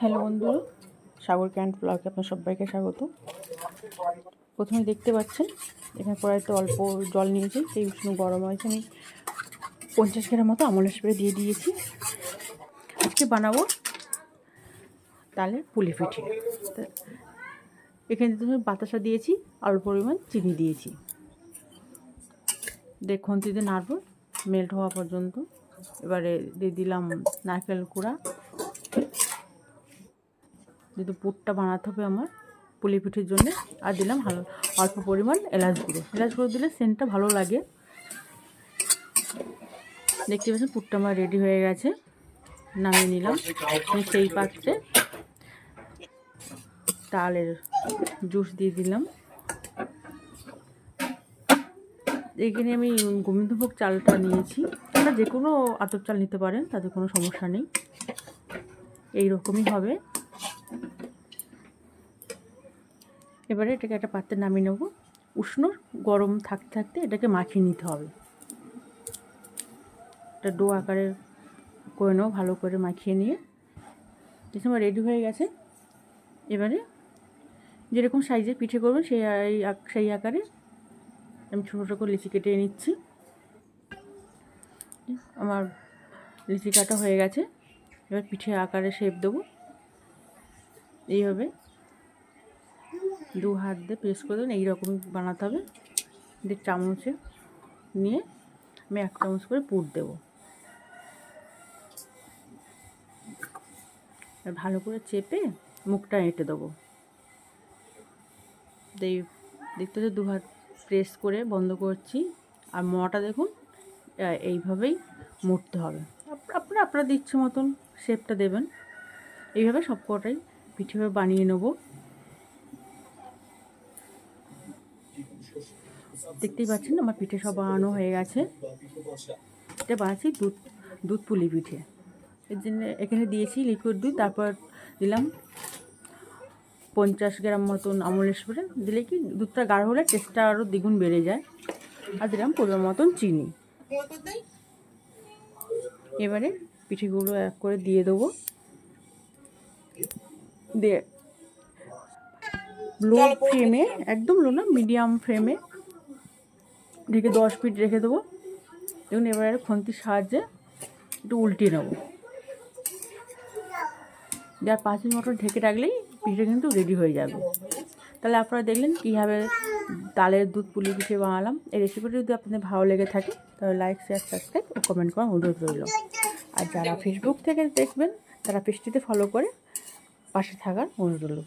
Hello বন্ধুরা, সাগর can't ব্লগে আপনার সবাইকে স্বাগত। প্রথমে দেখতে পাচ্ছেন এখানে কড়াইতে অল্প জল নিয়েছি, সেই উষ্ণ গরম হয়েছে। আমি 50 গ্রাম মতো আমলের স্প্রে দিয়ে দিয়েছি। আজকে বানাবো তাহলে পুলি পিঠে। এখানে বাতাসা দিয়েছি, অল্প পরিমাণ চিনি দিয়েছি। খুন্তিতে নাড়ব মেল্ট হওয়া পর্যন্ত। এবারে দিয়ে দিলাম নারকেল কুড়া। যেহেতু পুরটা বানাতে হবে আমার পুলি পিঠের জন্য, আর দিলাম অল্প পরিমাণ এলাচ গুঁড়ো দিলে সেন্টটা ভালো লাগে। দেখতে পাচ্ছেন পুরটা আমার রেডি হয়ে গেছে, নামিয়ে নিলাম। সেই পাত্রে তালের জুস দিয়ে দিলাম। এখানে আমি গোবিন্দভোগ চালটা নিয়েছি, আপনারা যে কোনো আতপ চাল নিতে পারেন, তাতে কোনো সমস্যা নেই। এই রকমই হবে। এবারে এটাকে একটা পাত্রে নামিয়ে নেব। উষ্ণ গরম থাকতে থাকতে এটাকে মাখিয়ে নিতে হবে। এটা ডো আকারে করে নেব, ভালো করে মাখিয়ে নিয়ে দেখুন আমার রেডি হয়ে গেছে। এবারে যেরকম সাইজের পিঠে করবেন সেই আকারে আমি ছোটো ছোটো করে লিচি কেটে নিচ্ছি। আমার লিচি কাটা হয়ে গেছে। এবার পিঠে আকারে শেপ দেবো। এইভাবে দু হাত দিয়ে প্রেস করে দেবেন, এইরকমই বানাতে হবে। দিয়ে চামচে নিয়ে আমি 1 চামচ করে পুর দেবো। ভালো করে চেপে মুখটা এঁটে দেবো। দেখতে হচ্ছে 2 হাত প্রেস করে বন্ধ করছি। আর মোয়াটা দেখুন এইভাবেই মুড়তে হবে। আপনার ইচ্ছে মতন শেপটা দেবেন। এইভাবে সব কটাই পিঠে বানিয়ে নেব। দেখতেই পাচ্ছেন আমার পিঠে সব বানানো হয়ে গেছে। এটা বানাচ্ছি দুধ পুলি পিঠে। এর জন্য এখানে দিয়েছি লিকুইড দুধ, তারপর দিলাম 50 গ্রাম মতন আমলের স্প্রে। দিলে কি দুধটা গাঢ় হলে টেস্টটা আরও দ্বিগুণ বেড়ে যায়। আর দিলাম পরিমাণ মতন চিনি। এবারে পিঠেগুলো এক করে দিয়ে দেবো। দিয়ে লো ফ্লেমে, একদম লো না, মিডিয়াম ফ্লেমে ঢেকে 10 মিনিট রেখে দেবো। দেখুন এবারে খুন্তির সাহায্যে একটু উল্টিয়ে নেবো। আর 5 মিনিট মতো ঢেকে রাখলেই পিঠে কিন্তু রেডি হয়ে যাবে। তাহলে আপনারা দেখলেন কীভাবে তালের দুধ পুলি পিঠে বানালাম। এই রেসিপিটি যদি আপনাদের ভালো লেগে থাকে তাহলে লাইক, শেয়ার, সাবস্ক্রাইব ও কমেন্ট করার অনুরোধ রইল। আর যারা ফেসবুক থেকে দেখবেন তারা পেজটিতে ফলো করে পাশে থাকার অনুরোধ রইল।